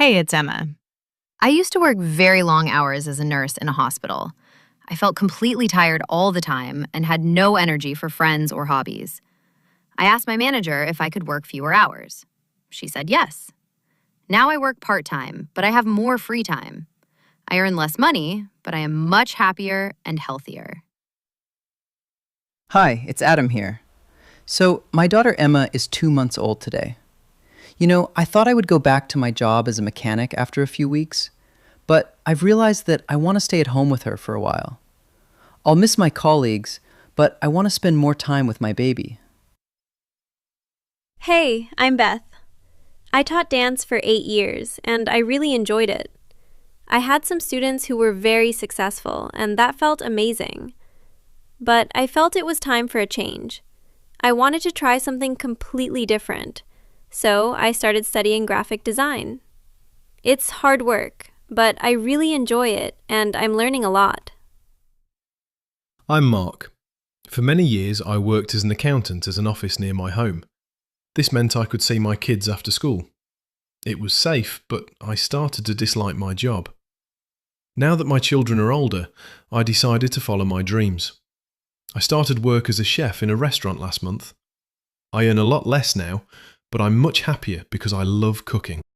Hey, it's Emma. I used to work very long hours as a nurse in a hospital. I felt completely tired all the time and had no energy for friends or hobbies. I asked my manager if I could work fewer hours. She said yes. Now I work part-time, but I have more free time. I earn less money, but I am much happier and healthier. Hi, it's Adam here. So, my daughter Emma is 2 months old today. I thought I would go back to my job as a mechanic after a few weeks, but I've realized that I want to stay at home with her for a while. I'll miss my colleagues, but I want to spend more time with my baby. Hey, I'm Beth. I taught dance for 8 years, and I really enjoyed it. I had some students who were very successful, and that felt amazing. But I felt it was time for a change. I wanted to try something completely different, so I started studying graphic design. It's hard work, but I really enjoy it, and I'm learning a lot. I'm Mark. For many years, I worked as an accountant at an office near my home. This meant I could see my kids after school. It was safe, but I started to dislike my job. Now that my children are older, I decided to follow my dreams. I started work as a chef in a restaurant last month. I earn a lot less now, but I'm much happier because I love cooking.